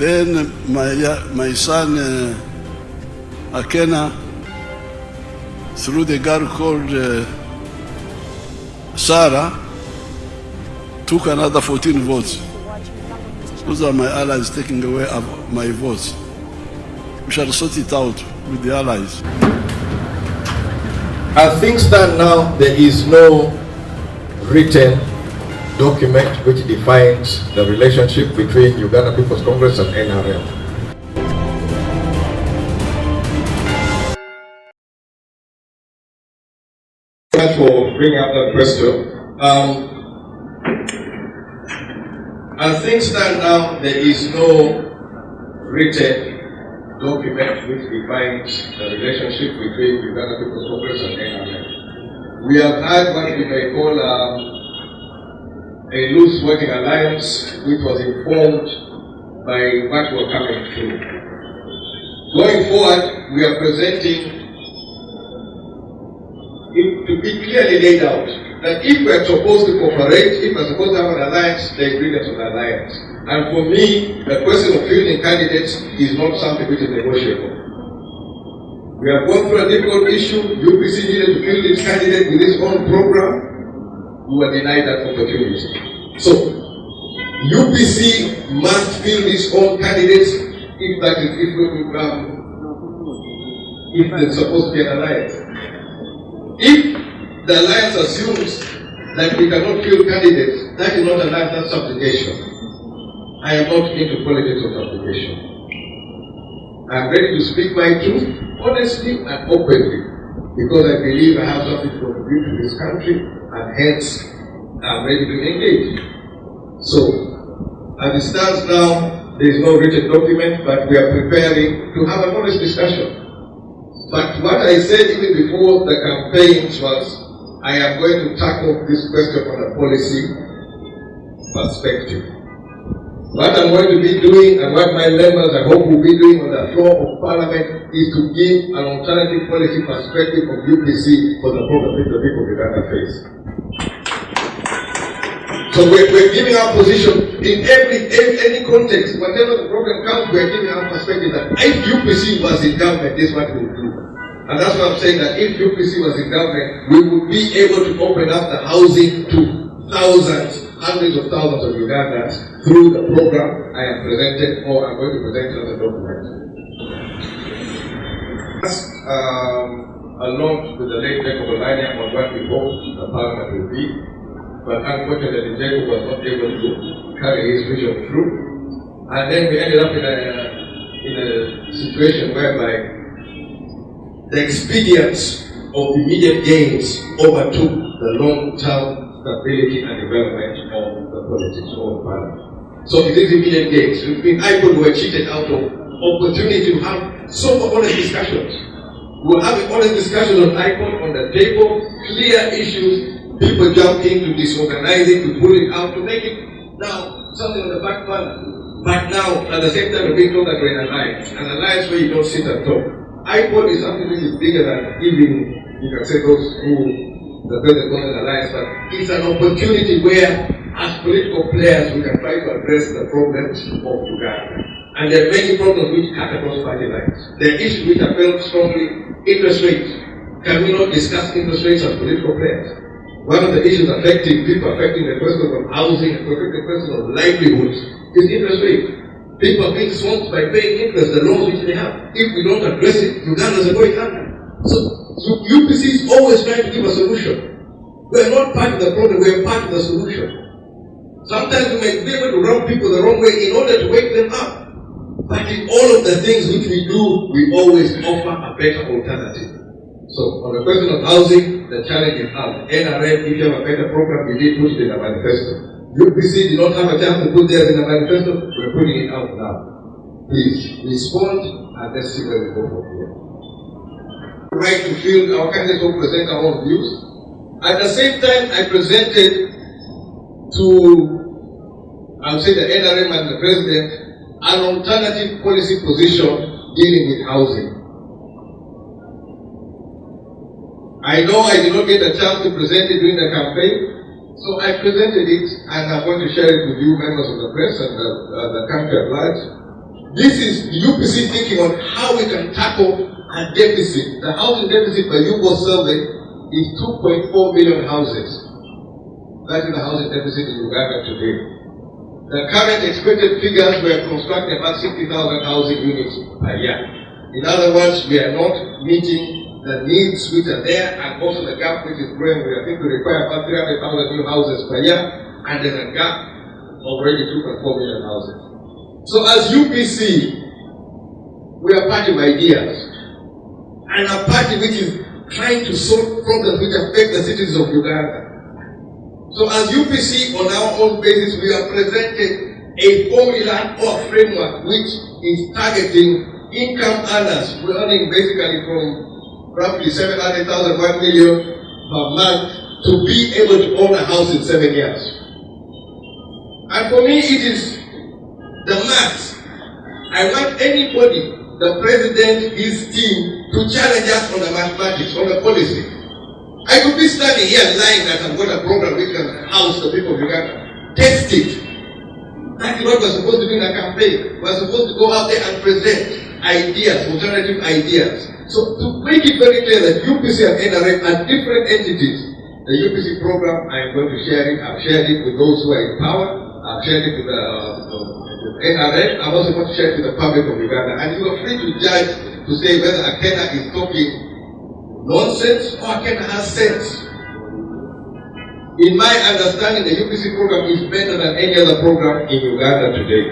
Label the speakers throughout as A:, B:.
A: Then my son AKENA, through the girl called Sarah, took another 14 votes. Those are my allies taking away my votes. We shall sort it out with the allies.
B: As things stand now, there is no written document which defines the relationship between Uganda People's Congress and NRM. Thanks for bringing up that question. As things stand now, there is no written document which defines the relationship between Uganda People's Congress and NRM. We have had what we may call a loose working alliance, which was informed by what we're coming through. Going forward, we are presenting it to be clearly laid out that if we're supposed to cooperate, if we're supposed to have an alliance, the ingredients of the alliance. And for me, the question of fielding candidates is not something which is negotiable. We have gone through a difficult issue. UPC needed to field its candidate with its own program. We were denied that opportunity. So, UPC must field its own candidates if that is if there's supposed to be an alliance. If the alliance assumes that we cannot field candidates, that is not alliance, that's subjugation. I am not into politics of subjugation. I am ready to speak my truth honestly and openly because I believe I have something to contribute to this country and hence I am ready to engage. So, as it stands now, there is no written document, but we are preparing to have an honest discussion. But what I said even before the campaigns was, I am going to tackle this question from a policy perspective. What I'm going to be doing and what my members I hope will be doing on the floor of Parliament is to give an alternative policy perspective of UPC for the problem that the people of Uganda face. So we're giving our position in any context, whatever the problem comes, we're giving our perspective that if UPC was in government, this is what we would do. And that's why I'm saying that if UPC was in government, we would be able to open up the housing to thousands, hundreds of thousands of Ugandans through the program I have presented or I'm going to present as a document. Along with the late Jacob Olania on what we hoped the Parliament will be, but unfortunately Jacob was not able to carry his vision through. And then we ended up in a situation whereby the expedience of immediate gains overtook the long-term stability and development of the politics of Parliament. So it is immediate gains. IPOD were cheated out of opportunity to have so honest discussions. We were having honest discussions on IPOD on the table, clear issues, people jump in to disorganize it, to pull it out, to make it now something on the back burner. But now, at the same time, we're being told that we're in an alliance where you don't sit and talk. IPOD is something which is bigger than even, you can say, those who the president calls an alliance, but it's an opportunity where, as political players, we can try to address the problems of Uganda. And there are many problems which cut across party lines. There are issues which are felt strongly. Interest rates. Can we not discuss interest rates as political players? One of the issues affecting people, affecting the question of housing, affecting the question of livelihoods, is interest rates. People are being swamped by paying interest, the loans which they have. If we don't address it, Ugandans are going under. So UPC is always trying to give a solution. We are not part of the problem, we are part of the solution. Sometimes we may be able to rub people the wrong way in order to wake them up. But in all of the things which we do, we always offer a better alternative. So on the question of housing, the challenge is out. NRM, if you have a better program, we did put it in a manifesto. UPC did not have a chance to put theirs in a manifesto, we're putting it out now. Please, respond and let's see where we go from here. Right to field our candidates will present our own views. At the same time, I presented to, I would say, the NRM and the President an alternative policy position dealing with housing. I know I did not get a chance to present it during the campaign, so I presented it and I'm going to share it with you, members of the press and the country at large. This is the UPC thinking on how we can tackle a deficit. The housing deficit by YouGov survey is 2.4 million houses. That is the housing deficit in Uganda today. The current expected figures were constructing about 60,000 housing units per year. In other words, we are not meeting the needs which are there, and also the gap which is growing. I think we require about 300,000 new houses per year, and there's a gap of already 2.4 million houses. So as UPC, we are a party of ideas, and a party which is trying to solve problems which affect the citizens of Uganda. So as UPC, on our own basis, we have presented a formula or framework which is targeting income earners. We're earning basically from roughly 700,000, 1 million per month to be able to own a house in 7 years. And for me, it is the maths. I want anybody, the president, his team, to challenge us on the mathematics, on the policy. I could be standing here lying that I've got a program which can house the people of Uganda. Test it. That is what we're supposed to do in a campaign. We're supposed to go out there and present ideas, alternative ideas. So to make it very clear that UPC and NRM are different entities, the UPC program, I am going to share it. I've shared it with those who are in power. I've shared it with the NRM. I'm also going to share it with the public of Uganda. And you are free to judge, to say whether AKENA is talking nonsense or AKENA has sense. In my understanding, the UPC program is better than any other program in Uganda today.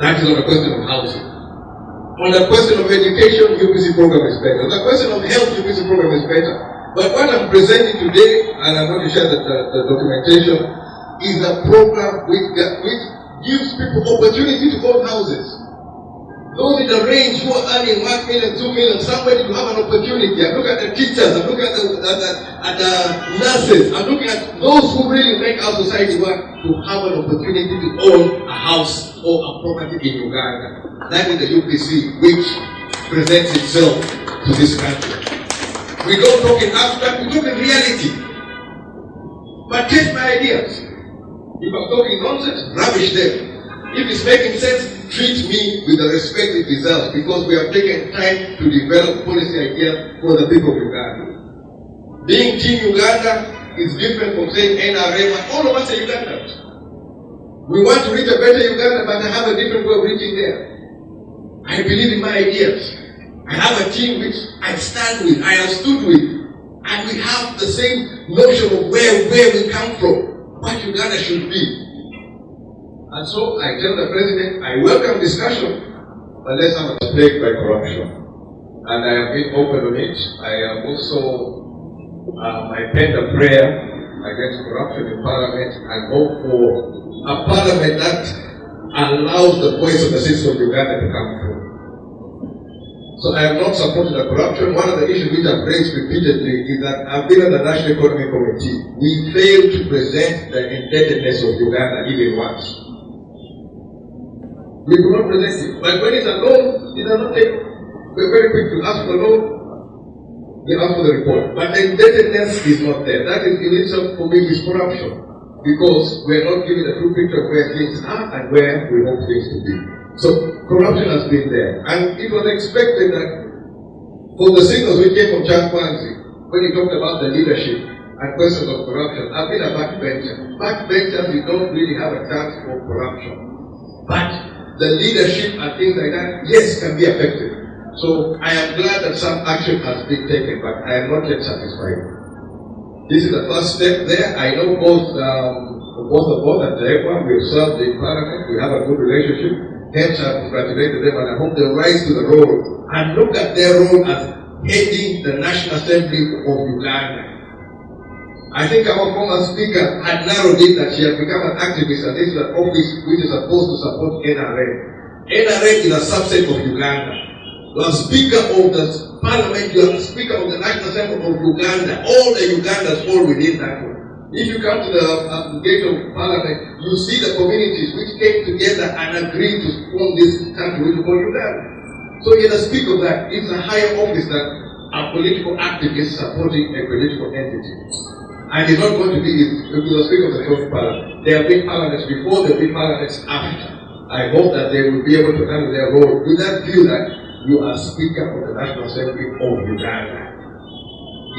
B: That is not a question of housing. On the question of education, UPC program is better. On the question of health, UPC program is better. But what I'm presenting today, and I'm going to share the documentation, is a program which gives people opportunity to own houses. Those in the range who are earning 1 million, 2 million, somebody to have an opportunity. I'm looking at the teachers, I'm looking at the nurses, I'm looking at those who really make our society work to have an opportunity to own a house or a property in Uganda. That is the UPC which presents itself to this country. We don't talk in abstract, we talk in reality. But test my ideas. If I'm talking nonsense, rubbish them. If it's making sense, treat me with the respect it deserves, because we have taken time to develop policy ideas for the people of Uganda. Being Team Uganda is different from saying NRM. All of us are Ugandans. We want to reach a better Uganda, but I have a different way of reaching there. I believe in my ideas. I have a team which I stand with, I have stood with, and we have the same notion of where we come from, what Uganda should be. And so I tell the president, I welcome discussion, but let's not be plagued by corruption. And I have been open on it. I have also, I penned a prayer against corruption in Parliament and hope for a Parliament that allows the voice of the citizens of Uganda to come through. So I have not supported the corruption. One of the issues which I've raised repeatedly is that I've been on the National Economic Committee. We failed to present the indebtedness of Uganda even once. We do not present it. But when it's a loan, it does not take. We're very quick to ask for a loan. They ask for the report. But the indebtedness is not there. That is in itself for me is corruption. Because we're not giving the true picture of where things are and where we hope things to be. So corruption has been there. And it was expected that for the signals which came from Charles Kwanzi, when he talked about the leadership and questions of corruption, I've been a backbencher. Backbenchers, we don't really have a chance for corruption. But the leadership and things like that, yes, can be affected. So I am glad that some action has been taken, but I am not yet satisfied. This is the first step there. I know both of both and everyone, we've served in Parliament, we have a good relationship. Hence, I congratulate them and I hope they rise to the role and look at their role as heading the National Assembly of Uganda. I think our former speaker had narrowed it that she had become an activist, and this is an office which is supposed to support NRM. NRM is a subset of Uganda. You are Speaker of the Parliament, you are Speaker of the National Assembly of Uganda. All the Ugandans fall within that one. If you come to the gate of Parliament, you see the communities which came together and agreed to form this country which we call Uganda. So you must speak of that. It's a higher office than a political activist supporting a political entity. And it's not going to be, if you speak of the 12th Parliament, there have been parliaments before, there have been parliaments after. I hope that they will be able to handle their role with that view that you are Speaker of the National Assembly of Uganda.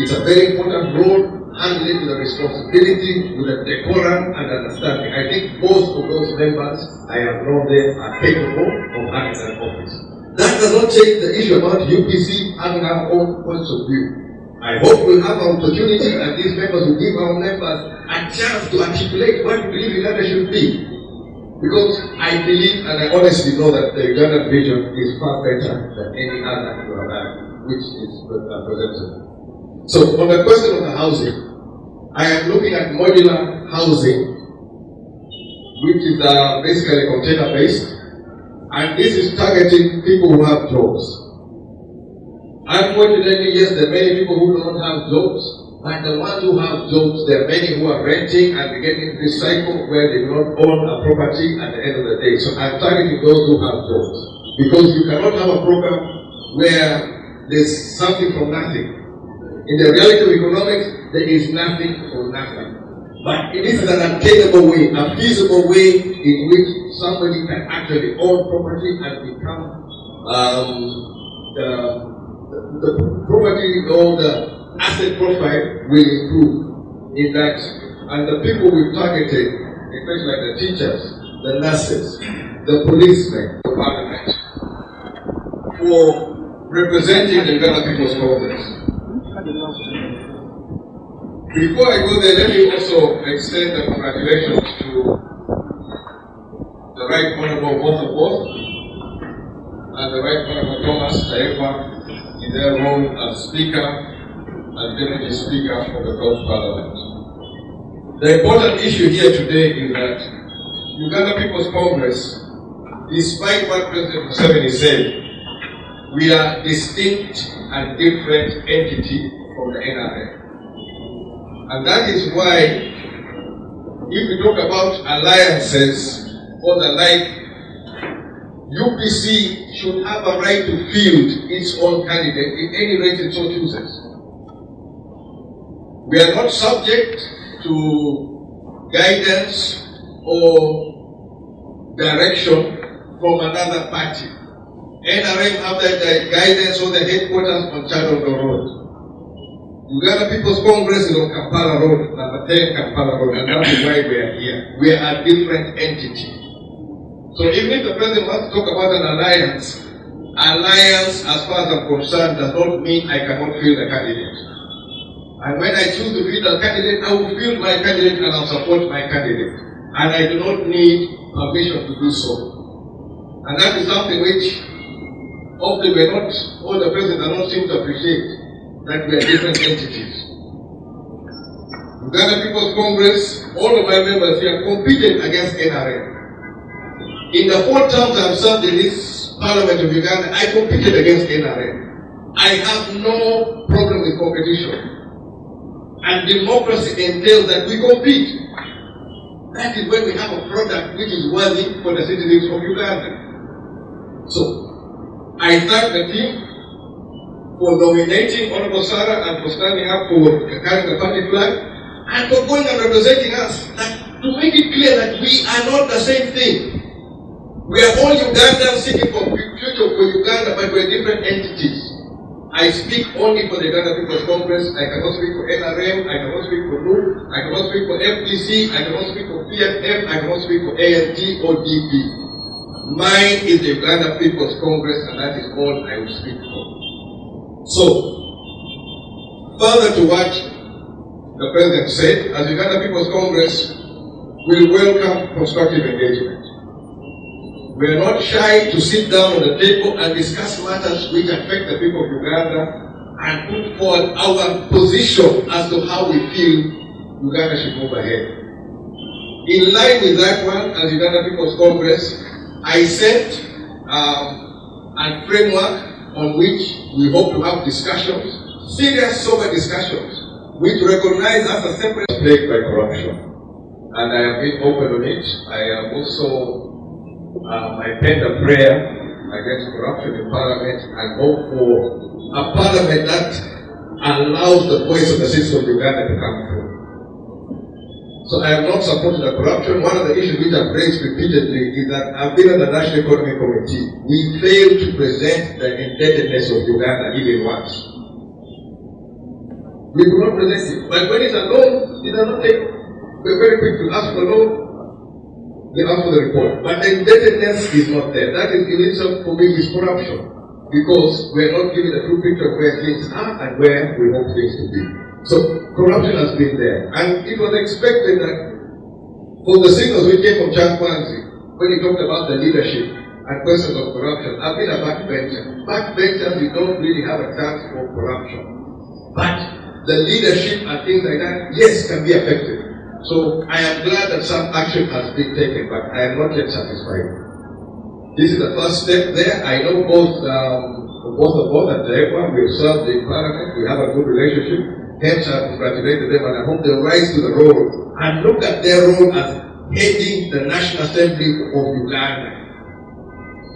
B: It's a very important role. Handle it with a responsibility, with a decorum and understanding. I think both of those members I have known them are capable of having that office. That does not change the issue about UPC having our own points of view. I hope we'll have an opportunity and these members will give our members a chance to articulate what we believe Uganda should be. Because I believe and I honestly know that the Ugandan vision is far better than any other you have had, which is presented. So, on the question of the housing, I am looking at modular housing, which is basically container-based, and this is targeting people who have jobs. Unfortunately, yes, there are many people who don't have jobs, but the ones who have jobs, there are many who are renting and they get into this cycle where they do not own a property at the end of the day. So, I'm targeting those who have jobs, because you cannot have a program where there's something from nothing. In the reality of economics, there is nothing for nothing. But this is an attainable way, a feasible way in which somebody can actually own property and become the property or the asset profile will improve in that. And the people we've targeted, especially like the teachers, the nurses, the policemen, the parliament, for representing the Uganda People's Congress. Before I go there, let me also extend the congratulations to the Right Honorable both of both and the Right Honorable Thomas Taekwa in their role as Speaker and Deputy Speaker of the First Parliament. The important issue here today is that Uganda People's Congress, despite what President Museveni said, we are distinct and different entity from the NRM. And that is why, if we talk about alliances or the like, UPC should have a right to field its own candidate in any race it so chooses. We are not subject to guidance or direction from another party. NRM have the guidance or the headquarters on Chadongo Road. Uganda People's Congress is on Kampala Road, number 10 Kampala Road, and that is why we are here. We are a different entity. So even if the president wants to talk about an alliance, as far as I'm concerned, does not mean I cannot field a candidate. And when I choose to field a candidate, I will field my candidate and I'll support my candidate. And I do not need permission to do so. And that is something which often we're not, or the president does not seem to appreciate, that we are different entities. Uganda People's Congress, all of my members here competed against NRM. In the 4 terms I've served in this Parliament of Uganda, I competed against NRM. I have no problem with competition. And democracy entails that we compete. That is when we have a product which is worthy for the citizens of Uganda. So, I thank the team for nominating Honorable Sarah and for standing up for carrying the party flag and for going and representing us. To make it clear that we are not the same thing. We are all Ugandans seeking for future for Uganda, but we're different entities. I speak only for the Uganda People's Congress. I cannot speak for NRM, I cannot speak for NU, I cannot speak for FPC, I cannot speak for PFF, I cannot speak for ANT or DP. Mine is the Uganda People's Congress, and that is all I will speak for. So, further to what the President said, as Uganda People's Congress, we welcome constructive engagement. We are not shy to sit down on the table and discuss matters which affect the people of Uganda and put forward our position as to how we feel Uganda should move ahead. In line with that one, as Uganda People's Congress, I set a framework on which we hope to have discussions, serious, sober discussions, which recognize us as separate plagued by corruption. And I have been open on it. I have also I penned a prayer against corruption in Parliament and hope for a Parliament that allows the voice of the citizens of Uganda to come through. So I have not supported the corruption. One of the issues which I've raised repeatedly is that I've been on the National Economic Committee. We failed to present the indebtedness of Uganda even once. We could not present it. But when it's a loan, it does not take. We're very quick to ask for a loan. They ask for the report. But the indebtedness is not there. That is in itself for me is corruption. Because we're not giving a true picture of where things are and where we want things to be. So corruption has been there. And it was expected that for the signals which came from Chan Kwanzi, when he talked about the leadership and questions of corruption, I've been a backbencher. Backbenchers, you don't really have a chance for corruption. But the leadership and things like that, yes, can be affected. So I am glad that some action has been taken, but I am not yet satisfied. This is the first step there. I know both at Jaipur, we've served in Parliament, we have a good relationship. Hence, I congratulated them and I hope they rise to the role and look at their role as heading the National Assembly of Uganda.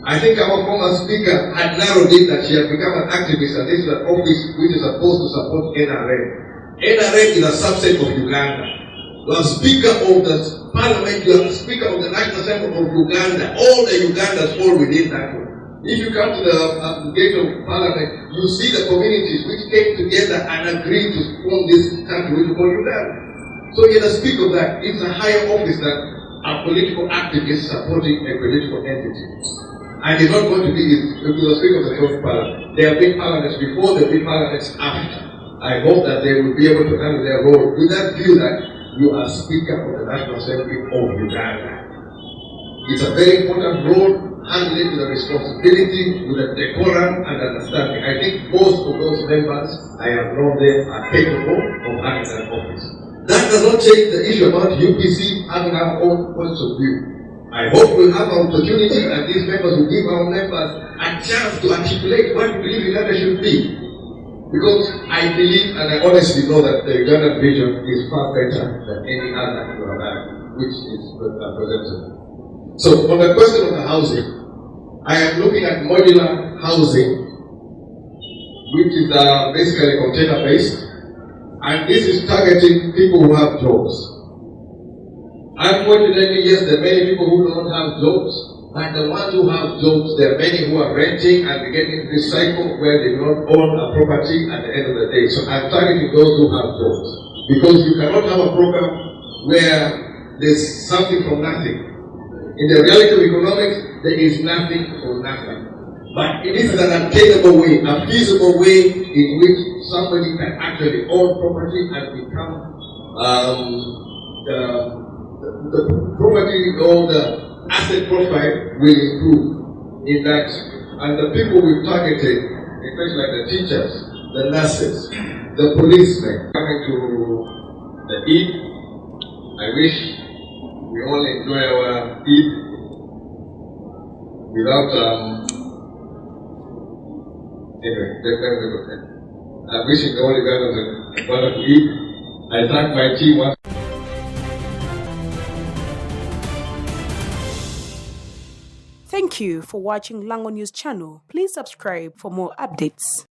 B: I think our former speaker had narrowed it that she had become an activist and this is an office which is supposed to support NRM. NRM is a subset of Uganda. You are Speaker of the Parliament, you are the Speaker of the National Assembly of Uganda. All the Ugandans fall within that one. If you come to the gate of Parliament, you see the communities which came together and agreed to form this country which we call Uganda. So you can speak of that. It's a higher office than a political activist supporting a political entity. And it's not going to be, if you speak of the 12th Parliament, there have been parliaments before, there have been parliaments after. I hope that they will be able to handle their role with that view that you are Speaker of the National Assembly of Uganda. It's a very important role, handling the responsibility with a decorum and understanding. I think most of those members I have known them are capable of having that office. That does not change the issue about UPC having our own points of view. I hope we'll have an opportunity and these members will give our members a chance to articulate what we believe Uganda should be. Because I believe and I honestly know that the Ugandan vision is far better than any other you have had, which is presented. So on the question of the housing, I am looking at modular housing, which is basically container-based, and this is targeting people who have jobs. Unfortunately, yes, there are many people who don't have jobs, but the ones who have jobs, there are many who are renting and getting this cycle where they do not own a property at the end of the day. So I'm targeting those who have jobs. Because you cannot have a program where there's something from nothing. In the reality of economics, there is nothing for nothing. But it is an attainable way, a feasible way in which somebody can actually own property and become the property or the asset profile will improve in that. And the people we've targeted, especially like the teachers, the nurses, the policemen, coming to the Eid, I wish we all enjoy our Eid without anyway, I'm wishing all you guys a wonderful Eid. I thank my team once.
C: Thank you for watching Lango News channel. Please subscribe for more updates.